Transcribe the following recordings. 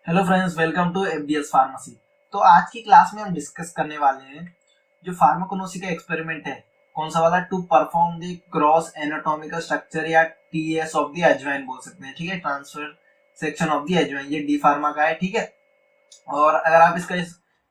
Hello friends, welcome to FDS pharmacy. तो आज की क्लास में हम डिस्कस करने वाले हैं जो फार्माकोनोसी का एक्सपेरिमेंट है, कौन सा वाला, to perform the cross anatomical structure या टीएस ऑफ द अजवाइन बोल सकते हैं। ठीक है, ट्रांसफर सेक्शन ऑफ द अजवाइन, ये डी फार्मा का है। ठीक है, और अगर आप इसका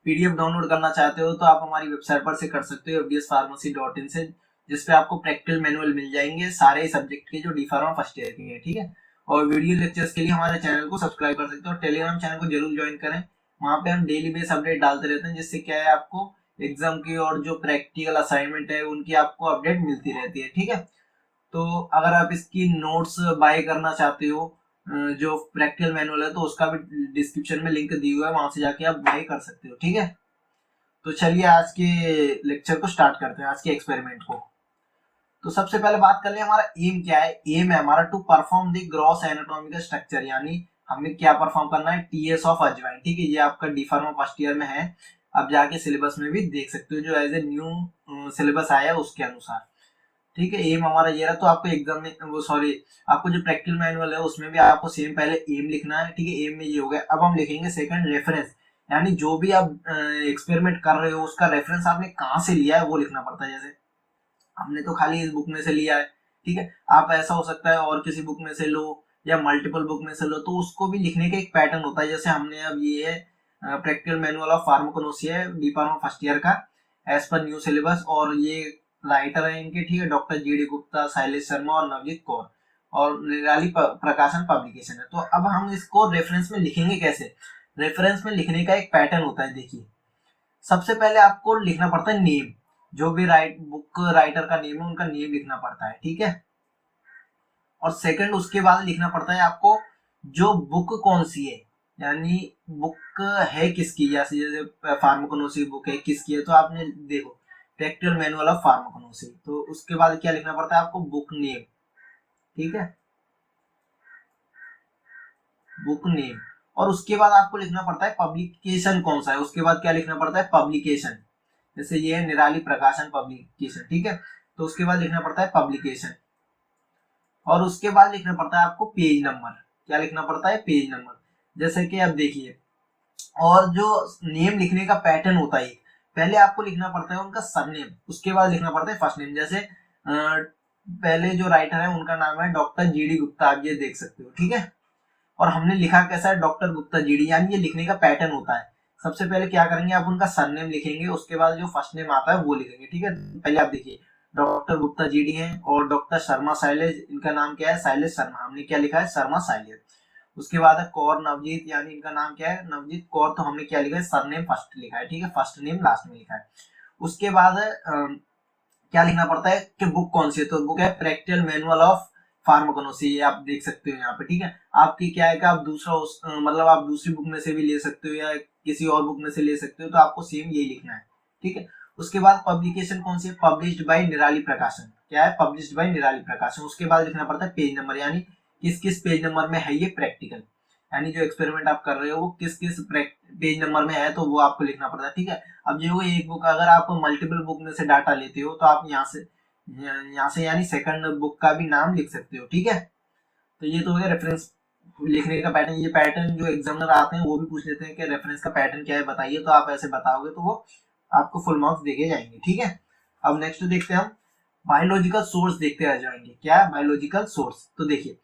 पीडीएफ डाउनलोड करना चाहते हो तो आप हमारी वेबसाइट पर से कर सकते हो fdspharmacy.in से, जिसपे आपको प्रैक्टिकल मैनुअल मिल जाएंगे सारे सब्जेक्ट के जो डी फार्मा फर्स्ट ईयर के हैं। ठीक है, और वीडियो लेक्चर्स के लिए हमारे चैनल को सब्सक्राइब कर सकते हो और टेलीग्राम चैनल को जरूर ज्वाइन करें। वहां पे हम डेली बेस अपडेट डालते रहते हैं, जिससे क्या है आपको एग्जाम की और जो प्रैक्टिकल असाइनमेंट है उनकी आपको अपडेट मिलती रहती है। ठीक है, तो अगर आप इसकी नोट्स बाय करना चाहते हो, जो प्रैक्टिकल मैनुअल है, तो उसका भी डिस्क्रिप्शन में लिंक दी हुआ है, वहां से जाके आप बाय कर सकते हो। ठीक है, तो चलिए आज के लेक्चर को स्टार्ट करते हैं, आज के एक्सपेरिमेंट को। तो सबसे पहले बात कर ले हमारा एम क्या है। एम है हमारा to perform the gross anatomical structure, यानी हमें क्या परफॉर्म करना है, टीएस ऑफ अजवाइन। ठीक है, ये आपका डी फार्मा फर्स्ट ईयर में है, आप जाके सिलेबस में भी देख सकते हो, जो एज ए न्यू सिलेबस आया है उसके अनुसार। ठीक है, एम हमारा ये रहा। तो आपको एग्जाम में वो सॉरी आपको जो प्रैक्टिकल मैनुअल है उसमें भी आपको सेम पहले एम लिखना है। ठीक है, एम में ये हो गया। अब हम लिखेंगे सेकंड रेफरेंस, यानी जो भी आप एक्सपेरिमेंट कर रहे हो उसका रेफरेंस आपने कहाँ से लिया है वो लिखना पड़ता है। जैसे हमने तो खाली इस बुक में से लिया है। ठीक है, आप ऐसा हो सकता है और किसी बुक में से लो या मल्टीपल बुक में से लो, तो उसको भी लिखने का एक पैटर्न होता है। जैसे हमने अब ये है प्रैक्टिकल मैनुअल ऑफ फार्माकोनोसी है डी फार्मा फर्स्ट ईयर का, एज पर न्यू सिलेबस, और ये राइटर है इनके, ठीक है, डॉक्टर जीडी गुप्ता, शैलेश शर्मा और नवजीत कौर, और निराली प्रकाशन पब्लिकेशन है। तो अब हम इसको रेफरेंस में लिखेंगे कैसे। रेफरेंस में लिखने का एक पैटर्न होता है। देखिए, सबसे पहले आपको लिखना पड़ता है नेम, जो भी बुक राइटर का नेम है उनका नेम लिखना पड़ता है। ठीक है, और सेकंड उसके बाद लिखना पड़ता है आपको जो बुक कौन सी है, यानी बुक है किसकी। जैसे जैसे फार्माकोनोसी बुक है किसकी है, तो आपने देखो प्रैक्टिकल मैनुअल ऑफ फार्माकोनोसी, तो उसके बाद क्या लिखना पड़ता है आपको, बुक नेम। ठीक है, बुक नेम, और उसके बाद आपको लिखना पड़ता है पब्लिकेशन कौन सा है। उसके बाद क्या लिखना पड़ता है, पब्लिकेशन। जैसे ये है निराली प्रकाशन पब्लिकेशन। ठीक है, तो उसके बाद लिखना पड़ता है पब्लिकेशन, और उसके बाद लिखना पड़ता है आपको पेज नंबर। क्या लिखना पड़ता है, पेज नंबर। जैसे कि अब देखिए, और जो नेम लिखने का पैटर्न होता है, पहले आपको लिखना पड़ता है उनका सरनेम, उसके बाद लिखना पड़ता है फर्स्ट नेम। जैसे पहले जो राइटर है उनका नाम है डॉक्टर जीडी गुप्ता, आप ये देख सकते हो। ठीक है, और हमने लिखा कैसा है, डॉक्टर गुप्ता जीडी, यानी ये लिखने का पैटर्न होता है। सबसे पहले क्या करेंगे, आप उनका सरनेम लिखेंगे, उसके बाद जो फर्स्ट नेम आता है वो लिखेंगे। ठीक है, पहले आप देखिए डॉक्टर गुप्ता जीडी हैं, और डॉक्टर शर्मा शैलेश, इनका नाम क्या है, शैलेश शर्मा, हमने क्या लिखा है, शर्मा शैलेश। उसके बाद है कौर नवजीत, यानी इनका नाम क्या है, नवजीत कौर, तो हमने क्या लिखा है, सरनेम फर्स्ट लिखा है। ठीक है, फर्स्ट नेम लास्ट में लिखा है। उसके बाद क्या लिखना पड़ता है कि बुक कौन सी है, तो बुक है प्रैक्टिकल मैनुअल ऑफ फार्माकोनोसी, ये आप देख सकते हो यहाँ पे। ठीक है, आपकी क्या है कि आप दूसरा मतलब आप दूसरी बुक में से भी ले सकते हो या किसी और बुक में से ले सकते हो, तो आपको सेम यही लिखना है। ठीक है, उसके बाद पब्लिकेशन कौन सी है, पब्लिश्ड बाय निराली प्रकाशन, क्या है, पब्लिश्ड बाय निराली प्रकाशन। उसके बाद लिखना पड़ता है पेज नंबर, यानी किस किस पेज नंबर में है ये प्रैक्टिकल, यानी जो एक्सपेरिमेंट आप कर रहे हो वो किस किस पेज नंबर में है, तो वो आपको लिखना पड़ता है। ठीक है, अब जो एक बुक, अगर आप मल्टीपल बुक में से डाटा लेते हो तो आप यहाँ से यानी सेकंड बुक का भी नाम लिख सकते हो। ठीक है, तो ये तो हो गया रेफरेंस लिखने का पैटर्न। ये पैटर्न जो एग्जामिनर आते हैं वो भी पूछ लेते हैं कि रेफरेंस का पैटर्न क्या है बताइए, तो आप ऐसे बताओगे तो वो आपको फुल मार्क्स देके जाएंगे। ठीक है, अब नेक्स्ट देखते हैं हम बायोलॉजिकल सोर्स, देखते रह जाएंगे क्या है बायोलॉजिकल सोर्स। तो देखिए,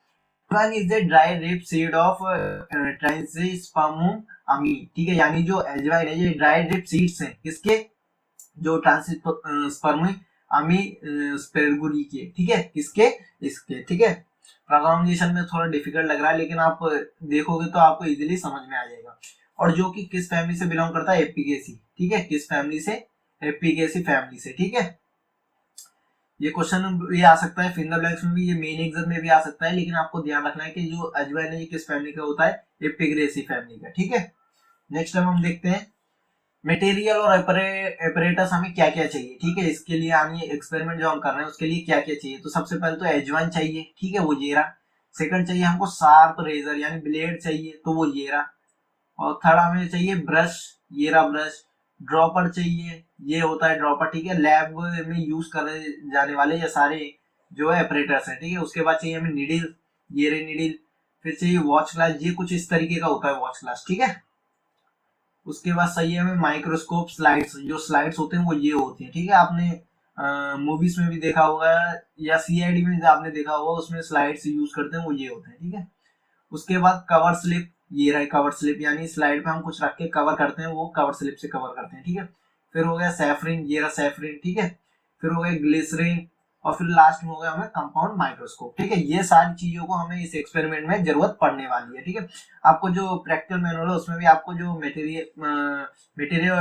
one is the dry ripe seed of Trachyspermum ammi. ठीक है, यानी जो एल्जवाइन है ये ड्राई रिप सीड्स हैं किसके, जो ट्रांसिस्पर्म अमी स्पेरगुरी के। ठीक है, किसके, इसके। ठीक है, प्रोनाउंसिएशन में थोड़ा डिफिकल्ट लग रहा है, लेकिन आप देखोगे तो आपको इजीली समझ में आ जाएगा। और जो कि किस फैमिली से बिलोंग करता है, एपिकेसी। ठीक है, किस फैमिली से, एपिकेसी फैमिली से। ठीक है, ये क्वेश्चन भी आ सकता है फिंगर ब्लैंक्स में भी, ये मेन एग्जाम में भी आ सकता है, लेकिन आपको ध्यान रखना है कि जो अजवाइन है ये किस फैमिली का होता है, एपिग्रेसी फैमिली का। ठीक है, नेक्स्ट टाइम हम देखते हैं मटेरियल और एपरेटस हमें क्या क्या चाहिए। ठीक है, इसके लिए यानी एक्सपेरिमेंट जो हम कर रहे हैं उसके लिए क्या क्या चाहिए, तो सबसे पहले तो एजवाइन चाहिए। ठीक है, वो ये रहा। सेकंड चाहिए हमको शार्प रेजर यानी ब्लेड चाहिए, तो वो ये रहा। और थर्ड हमें चाहिए ब्रश, ये रहा ब्रश। ड्रॉपर चाहिए, ये होता है ड्रॉपर। ठीक है, लैब में यूज करे जाने वाले ये सारे जो है ऑपरेटर्स हैं। ठीक है, उसके बाद चाहिए हमें नीडल, ये रही नीडल। फिर चाहिए वॉच ग्लास, ये कुछ इस तरीके का होता है वॉच ग्लास, ठीक है। उसके बाद चाहिए हमें माइक्रोस्कोप स्लाइड्स, जो स्लाइड्स होते हैं वो ये होती है, ठीक है। आपने मूवीज में भी देखा होगा या सीआईडी में आपने देखा होगा, उसमें स्लाइड्स यूज करते हैं वो ये होते हैं, ठीक है। उसके बाद कवर स्लिप, ये रहा कवर स्लिप, यानी स्लाइड पे हम कुछ रख के कवर करते हैं, वो कवर स्लिप से कवर करते हैं, ठीक है। फिर हो गया सैफरिन, ये रहा सैफरिन, ठीक है। फिर हो गया ग्लिसरीन, और फिर लास्ट में हो गया हमें कंपाउंड माइक्रोस्कोप, ठीक है। ये सारी चीजों को हमें इस एक्सपेरिमेंट में जरूरत पड़ने वाली है, ठीक है। आपको जो प्रैक्टिकल मैनुअल है उसमें भी आपको जो मटेरियल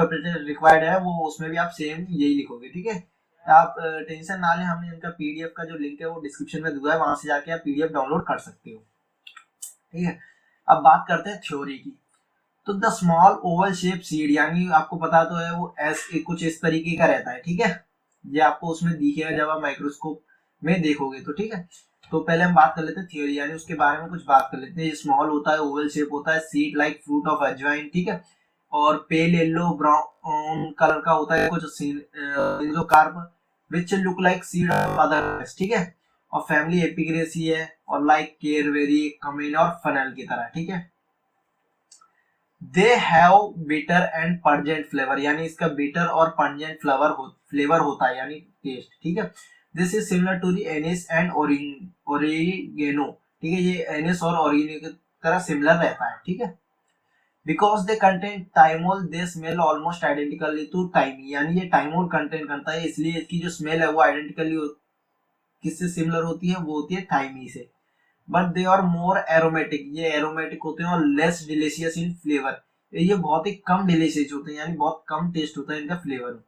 रिक्वायर्ड है वो उसमें भी आप सेम यही लिखोगे, ठीक है। आप टेंशन ना लें, हमने इनका पीडीएफ का जो लिंक है वो डिस्क्रिप्शन में दिया है, वहां से जाके आप पीडीएफ डाउनलोड कर सकते हो, ठीक है। अब बात करते हैं थ्योरी की। तो the small Oval shape seed, यानी आपको पता तो है वो कुछ इस तरीके का रहता है, ठीक है। ये आपको उसमें दिखेगा जब आप माइक्रोस्कोप में देखोगे तो, ठीक है। तो पहले हम बात कर लेते हैं थ्योरी, यानी उसके बारे में कुछ बात कर लेते हैं। स्मॉल होता है, ओवल शेप होता है, सीड लाइक फ्रूट ऑफ अजवाइन, ठीक है। और पेल येलो ब्राउन कलर का होता है कुछ carp which look like seed of other, ठीक है। और फैमिली एपिग्रेसी है, और लाइक केरवेरी, कमीन और फनल की तरह, ठीक है। They have bitter and pungent flavour, यानी इसका बिटर और पंजेंट फ्लेवर होता है, यानी टेस्ट, ठीक है। This is similar to the anise and oregano, ठीक है। ये एनिस और ओरिगेनो की तरह सिमिलर रहता है, ठीक है। Because they contain thymol they smell almost identically to thyme, यानी ये टाइमोल कंटेन करता है, इसलिए इसकी जो स्मेल है वो आइडेंटिकली किससे सिमिलर होती है, वो होती है थाइमी से। But they are more aromatic, ये एरोमेटिक होते हैं, और लेस डिलीशियस इन फ्लेवर, ये बहुत ही कम डिलीशियस होते हैं, यानी बहुत कम टेस्ट होता है इनका flavour.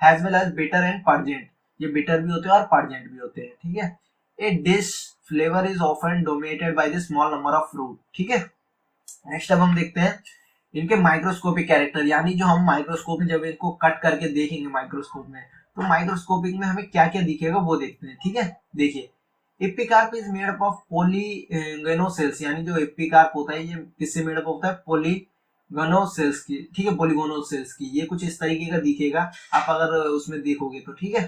Has well as bitter and pungent, ये बिटर भी होते हैं और पर्जेंट भी होते हैं, ठीक है। A dish flavour is often dominated by the small number of fruit, ठीक है। नेक्स्ट अब हम देखते हैं इनके माइक्रोस्कोपिक कैरेक्टर, यानी जो हम माइक्रोस्कोप में जब इनको कट करके देखेंगे माइक्रोस्कोप में, तो माइक्रोस्कोपिक में हमें क्या क्या दिखेगा वो देखते हैं, ठीक है। देखिए, epicarp is made up of polygonal cells, यानी जो एपिकार्प होता है ये किससे मेड अप होता है, पॉलीगोनोसेल्स की, ठीक है, पॉलीगोनोसेल्स की। ये कुछ इस तरीके का दिखेगा आप अगर उसमें देखोगे तो, ठीक है।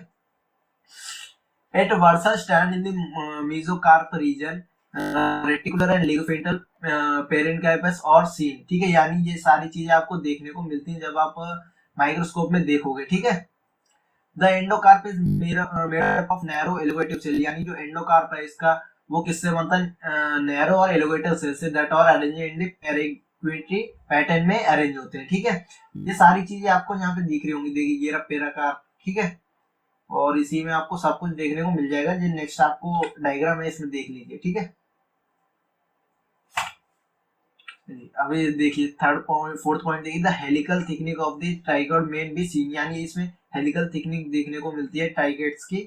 At versa stand in the mesocarp region, reticular and lignified parenchymas और सीन, ठीक है। यानी ये सारी चीजें आपको देखने को मिलती हैं जब आप माइक्रोस्कोप में देखोगे, ठीक है। The endocarp is made up of narrow elongative cell, यानी जो एंडोकार्प है इसका वो किससे बनता है, नैरो और एलोवेटिव सेल से, that are arrange in the parquetry pattern में अरेंज होते हैं, ठीक है। ये सारी चीजें आपको यहाँ पे दिख रही होंगी, देखिए ये रहा पेराकार्प, ठीक है। और इसी में आपको सब कुछ देखने को मिल जाएगा, जो नेक्स्ट आपको डायग्राम है इसमें देख लीजिए, ठीक है। अभी देखिए फोर्थ पॉइंट देखिए, the helical thickness of the trigone main be seen, यानी इसमें हेलिकल थिकनेस देखने को मिलती है ट्राइगेट्स की,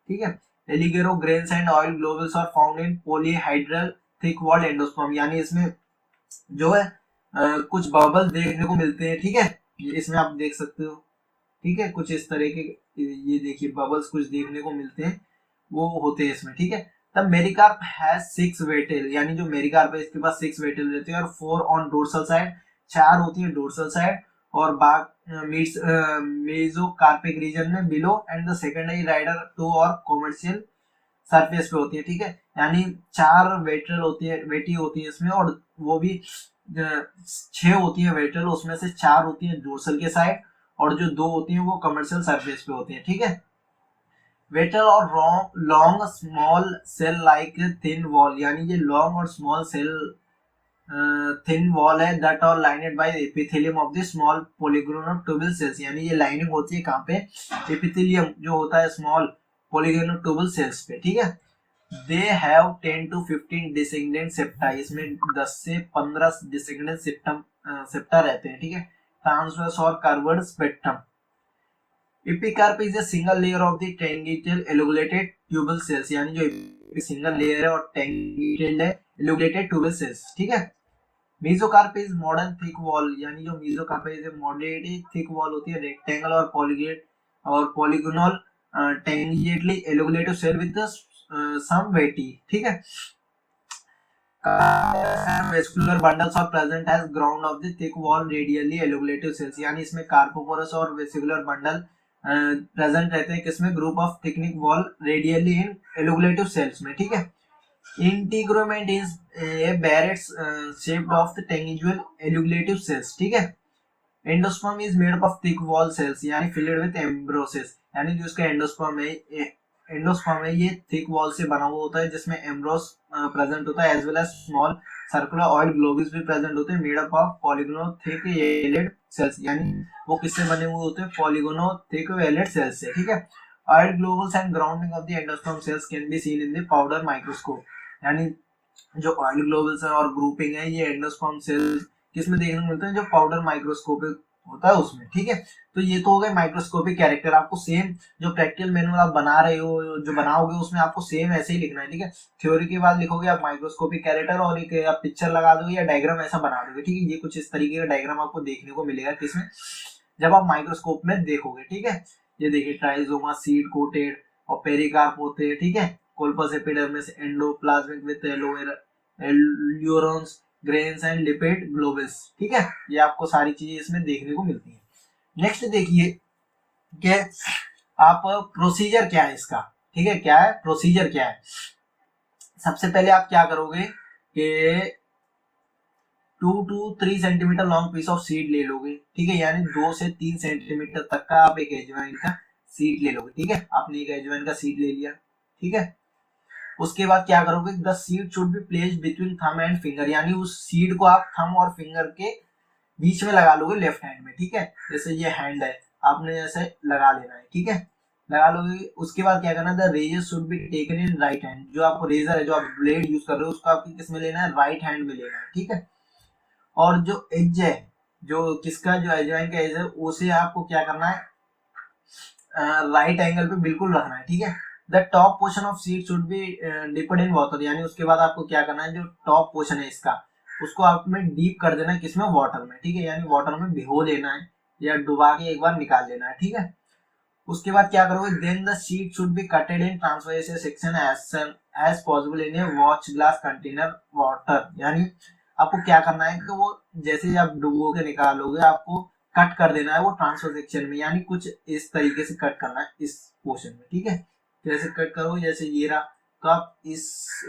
ठीक है। एलिगेरो grains and oil globules are found in polyhedral thick walled endosperm, यानी इसमें जो है कुछ बबल्स देखने को मिलते हैं, ठीक है। ये इसमें आप देख सकते हो, ठीक है, कुछ इस तरह के, ये देखिए बबल्स कुछ देखने को मिलते हैं, वो होते हैं इसमें, ठीक है। तब मेरिकार्प हैज 6 वेटेल, यानी जो मेरिकार्प है इसके पास 6 वेटेल रहते हैं, और 4 ऑन डोर्सल साइड, 4 होती है डोर्सल साइड, और मेसोकार्पिक रीजन में below, and the secondary rider 2 और कॉमर्शियल सरफेस पे होती है, ठीक है। यानी 4 वेटल होती है, वेटी होती है इसमें, और वो भी 6 होती है वेटल, उसमें से 4 होती है डोर्सल के साइड, और जो 2 होती है वो कमर्शियल सरफेस पे होती है, ठीक है। वेटल और long small cell like thin wall, यानी ये लॉन्ग और स्मॉल सेल थिन वॉल है, that are lined by epithelium of the small polygonal cells, यानी ये लाइनिंग होती है कहाँ पे, एपिथेलियम जो होता है स्मॉल पॉलीगोनोटोबल सेल्स पे, ठीक है। They have 10 to 15 descendant septa, इसमें 10 से 15 डिसेंडेंट सेप्टा रहते हैं, ठीक है। ट्रांसवर्स और curved spectrum. Epicarp is a single layer of the tangential elongated tubal cells, यानी जो सिंगल लेयर है और टेंजिटल है एलोगुलेटेड ट्यूबल सेल्स, ठीक है। Mesocarp is modern thick wall, यानी जो मेसोकार्प है मॉडरेट थिक वॉल होती है, रेक्टेंगल और polygonal tangentially elongated cell with some vittae, ठीक है। Vascular bundles are present as ground of the thick wall radially elongative cells, यानी इसमें कार्पोपोरस और वेस्कुलर बंडल प्रेजेंट रहते हैं किसमें, group of thickened wall radially in elongative cells में, ठीक है। Integument is a barrel shaped of the tangential elongative cells, ठीक है। Endosperm is made up of thick wall cells यानी फिल्ड विद एम्ब्रोसिस, यानी जो इसका एंडोस्पर्म है ये थिक वॉल से बना हुआ होता है जिसमें एम्ब्रोस प्रेजेंट होता है as well as small circular oil globules भी प्रेजेंट होते हैं made up of polygonal thick walled cells, यानी वो किससे बने हुए होते हैं, पॉलीगोनोथिक वेलेड सेल्स से, ठीक है। Oil globules and grounding of the endosperm cells can be seen in the powder microscope, यानी जो ऑयल ग्लोब्यूल्स है और ग्रुपिंग है ये एंडोस्पर्म सेल्स किसमें देखने को मिलते हैं, जो पाउडर माइक्रोस्कोपिक होता है उसमें, ठीक है। तो ये तो हो गए माइक्रोस्कोपिक कैरेक्टर। आपको सेम जो प्रैक्टिकल मैनुअल आप बना रहे हो जो बनाओगे उसमें आपको सेम ऐसे ही लिखना है, ठीक है। थ्योरी के बाद लिखोगे आप माइक्रोस्कोपिक कैरेक्टर और एक आप पिक्चर लगा दोगे या डायग्राम ऐसा बना दोगे, ठीक है। ये कुछ इस तरीके का डायग्राम आपको देखने को मिलेगा किसमें, जब आप माइक्रोस्कोप में देखोगे, ठीक है। ये देखिए ट्राइजोमा सीड कोटेड और पेरिकार्प होते हैं, ठीक है। कोल्पस epidermis endoplasmic with aleurone grains and lipid globules, ठीक है। ये आपको सारी चीजें इसमें देखने को मिलती है। नेक्स्ट देखिए कि आप प्रोसीजर क्या है इसका, ठीक है। क्या है प्रोसीजर, क्या है, सबसे पहले आप क्या करोगे कि 2 to 3 centimetre long piece of seed ले लोगे, ठीक है। यानी 2 से 3 सेंटीमीटर तक का आप एक एजवाइन का सीड ले लोगे, ठीक है। आपने एक एजवाइन का सीड ले लिया, ठीक है। उसके बाद क्या करोगे, the seed should be placed between thumb and finger, यानी उस सीड को आप थंब और फिंगर के बीच में लगा लोगे लेफ्ट हैंड में, ठीक है। जैसे ये हैंड है आपने ऐसे लगा लेना है, ठीक है, लगा लोगे। उसके बाद क्या करना है, the razor should be taken in right hand, जो आपको रेजर है जो आप ब्लेड यूज कर रहे हो उसको आपको किस में लेना है, राइट हैंड में लेना है, ठीक है। और जो एज है, जो किसका जो एजवाइन का एज है उसे आपको क्या करना है, राइट एंगल पे बिल्कुल रखना है, ठीक है। The top portion of seed should B dipped in water, यानी उसके बाद आपको क्या करना है, जो टॉप पोर्शन है इसका उसको आप में डीप कर देना है, किसमें, वाटर में, ठीक है। यानी वाटर में भिगो लेना है या डुबा के एक बार निकाल लेना है, ठीक है। उसके बाद क्या करोगे, then the seed should be cutted in transversal section as possible in a watch glass container water, यानी आपको क्या करना है कि वो जैसे आप डुबो के निकालोगे आपको कट कर देना है वो ट्रांसफर सेक्शन में, यानी कुछ इस तरीके से कट करना है इस पोर्शन में, ठीक है। जैसे कट करो, जैसे ये रहा, तो आप इस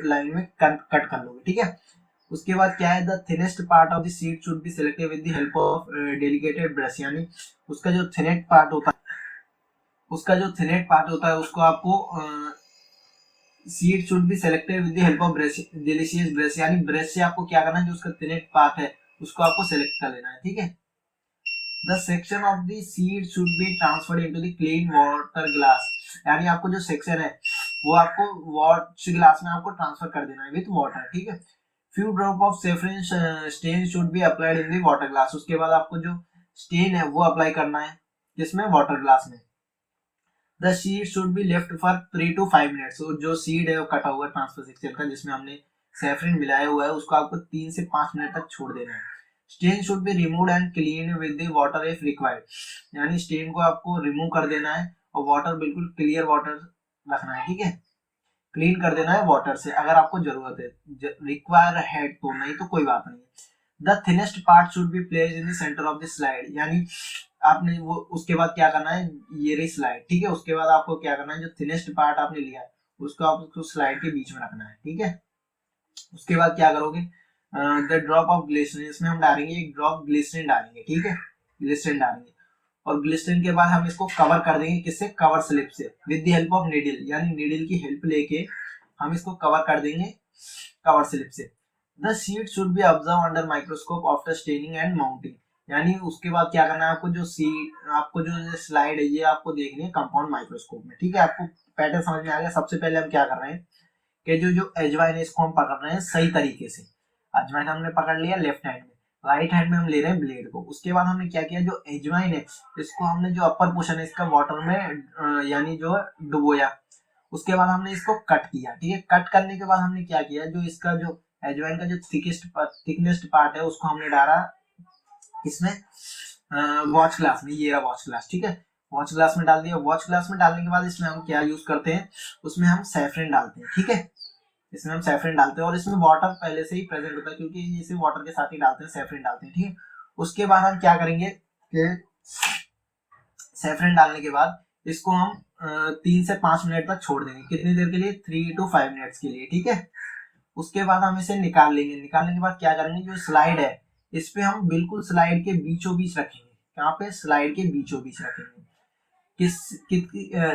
लाइन में कट कर लोगे, ठीक है। उसके बाद क्या है, the thinnest part of the seed should be selected with the help of delicated brush, यानी उसका जो थिनेट पार्ट होता है उसको आपको seed should be selected with the help of brush, delicious brush, यानी ब्रश से आपको क्या करना है, जो उसका थिनेट पार्ट है उसको आपको सिलेक्ट कर लेना है, ठीक है। The section of the seed should be transferred into the clean water glass, यानी आपको जो सेक्शन है वो आपको वॉच ग्लास में आपको ट्रांसफर कर देना है विथ वाटर, ठीक है। Few drop of saffron stain should be applied in the water glass, उसके बाद आपको जो स्टेन है वो अप्लाई करना है जिसमें, वाटर ग्लास में। The seed should be left for 3 to 5 minutes, जो सीड है वो कटा हुआ ट्रांसफर सेक्शन का जिसमें हमने सेफ्रिन मिलाया हुआ है उसको आपको 3 से 5 मिनट तक छोड़ देना है। Stain should be remove and clean with the water if required, यानी स्टेन को आपको रिमूव कर देना है और वाटर बिल्कुल क्लियर वाटर रखना है, ठीक है। क्लीन कर देना है वाटर से अगर आपको जरूरत है, रिक्वायर है तो, नहीं तो कोई बात नहीं। The thinnest part should be placed in the centre of the slide, यानी आपने वो उसके बाद क्या करना है, ये रही स्लाइड, ठीक है। उसके बाद आपको क्या करना है, जो थिनेस्ट पार्ट आपने लिया उसको आपको स्लाइड के बीच में रखना है, ठीक है। उसके बाद क्या करोगे, द ड्रॉप ऑफ ग्लिसरीन, इसमें हम डालेंगे एक ड्रॉप ग्लिसरीन डालेंगे, ठीक है, ग्लिसरीन डालेंगे। और ग्लिसरीन के बाद हम इसको कवर कर देंगे किससे, कवर स्लिप से, with the help of needle, यानी नीडल की हेल्प लेके हम इसको कवर कर देंगे कवर स्लिप से। The seed should B observe under microscope after staining and mounting, यानी उसके बाद क्या करना है, आपको जो स्लाइड है ये आपको देखनी है कंपाउंड माइक्रोस्कोप में, ठीक है। आपको पैटर्न समझ में आ गया। सबसे पहले हम क्या कर रहे हैं कि जो एजवाइन है इसको हम पकड़ रहे हैं सही तरीके से, अजवाइन हमने पकड़ लिया लेफ्ट हैंड में, राइट हैंड में हम ले रहे हैं ब्लेड को। उसके बाद हमने क्या किया, जो एजवाइन है इसको हमने जो अपर पोर्शन है इसका वाटर में यानी जो डुबोया, उसके बाद हमने इसको कट किया, ठीक है। कट करने के बाद हमने क्या किया, जो इसका जो एजवाइन का जो थिकनेस्ट पार्ट है उसको हमने डाला इसमें वॉच ग्लास में, ये रहा वॉच ग्लास, ठीक है। वॉच ग्लास में डाल दिया। वॉच ग्लास में डालने के बाद इसमें हम क्या यूज करते हैं, उसमें हम सैफरन डालते हैं, ठीक है। इसमें हम सैफरन डालते हैं और इसमें वाटर पहले से ही प्रेजेंट होता है क्योंकि इसे वाटर के साथ ही डालते हैं, सैफरन डालते हैं, ठीक है। उसके बाद हम क्या करेंगे कि सैफरन डालने के बाद इसको हम 3 से 5 मिनट तक छोड़ देंगे, कितनी देर के लिए, 3 to 5 मिनट्स के लिए, ठीक है। उसके बाद हम इसे निकाल लेंगे। निकालने के बाद क्या करेंगे, जो स्लाइड है इस पे हम बिल्कुल स्लाइड के बीचों बीच रखेंगे। यहाँ पे स्लाइड के बीचों बीच रखेंगे,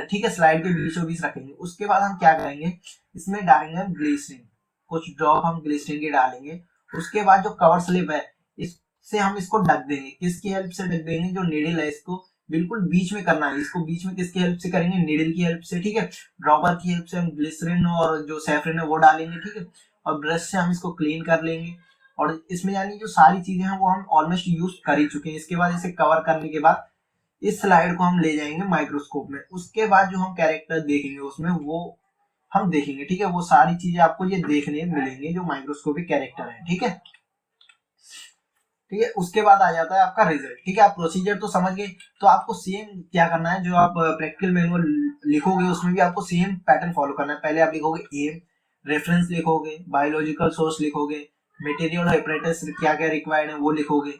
ठीक है, स्लाइड के बीचों बीच रखेंगे। उसके बाद हम क्या करेंगे, इसमें डालेंगे ग्लिसरीन, कुछ ड्रॉप हम ग्लिसरीन के डालेंगे। उसके बाद जो कवर स्लिप है इससे हम इसको ढक देंगे। किसकी हेल्प से ढक देंगे, जो नीडल है इसको बिल्कुल बीच में करना है। इसको बीच में किसकी हेल्प से करेंगे, नीडल की हेल्प से, ठीक है। ड्रॉपर की हेल्प से हम ग्लिसरीन और जो सैफरन है वो डालेंगे, ठीक है। और ब्रश से हम इसको क्लीन कर लेंगे। और इसमें यानी जो सारी चीजें हैं वो हम ऑलमोस्ट यूज कर ही चुके हैं। इसके बाद इसे कवर करने के बाद इस स्लाइड को हम ले जाएंगे माइक्रोस्कोप में। उसके बाद जो हम कैरेक्टर देखेंगे उसमें वो हम देखेंगे, ठीक है। वो सारी चीजें आपको ये देखने मिलेंगे जो माइक्रोस्कोपिक कैरेक्टर है, ठीक है। ठीक है, उसके बाद आ जाता है आपका रिजल्ट, ठीक है। आप प्रोसीजर तो समझ गए। तो आपको सेम क्या करना है, जो आप प्रैक्टिकल मैनुअल लिखोगे उसमें भी आपको सेम पैटर्न फॉलो करना है। पहले आप लिखोगे एम, रेफरेंस लिखोगे, बायोलॉजिकल सोर्स लिखोगे, मटेरियल और एपरेटस क्या क्या रिक्वायर्ड है वो लिखोगे,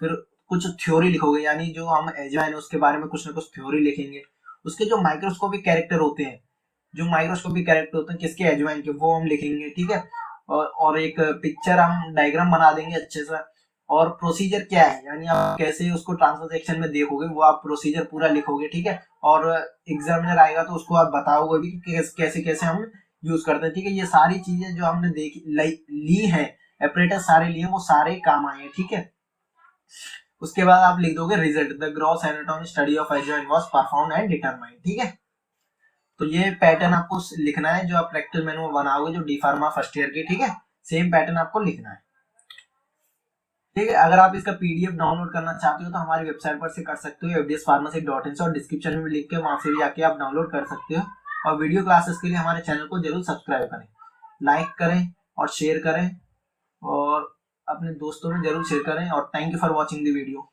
फिर कुछ थ्योरी लिखोगे, यानी जो हम एजवाइन है उसके बारे में कुछ ना कुछ थ्योरी लिखेंगे। उसके जो माइक्रोस्कोपिक कैरेक्टर होते हैं, जो माइक्रोस्कोपिक कैरेक्टर होते हैं किसके, एजवाइन के, वो हम लिखेंगे, ठीक है। और एक पिक्चर हम डायग्राम बना देंगे अच्छे से। और प्रोसीजर क्या है, यानी आप कैसे उसको ट्रांसफर सेक्शन में देखोगे वो आप प्रोसीजर पूरा लिखोगे, ठीक है। और एग्जामिनर आएगा तो उसको आप बताओगे भी कि कैसे कैसे हम यूज करते हैं, ठीक है। ये सारी चीजें जो हमने देखी ली है, ऑपरेटर सारे लिए, वो सारे काम आए हैं, ठीक है। उसके बाद आप लिख दोगे result, the gross anatomy study of ajwain was performed and determined, ठीक है। तो ये पैटर्न आपको लिखना है जो आप प्रैक्टिकल मेनू बनाओगे, जो डी फार्मा फर्स्ट ईयर के, ठीक है। सेम पैटर्न आपको लिखना है, ठीक है। अगर आप इसका पीडीएफ डाउनलोड करना चाहते हो तो हमारी वेबसाइट पर से कर सकते हो, fdspharmacy.in से, और डिस्क्रिप्शन में भी लिंक है, वहां से भी जाके आप डाउनलोड कर सकते हो। और वीडियो क्लासेस के लिए हमारे चैनल को जरूर सब्सक्राइब करें, लाइक करें और शेयर करें, और अपने दोस्तों में जरूर शेयर करें। और thank you for watching the video.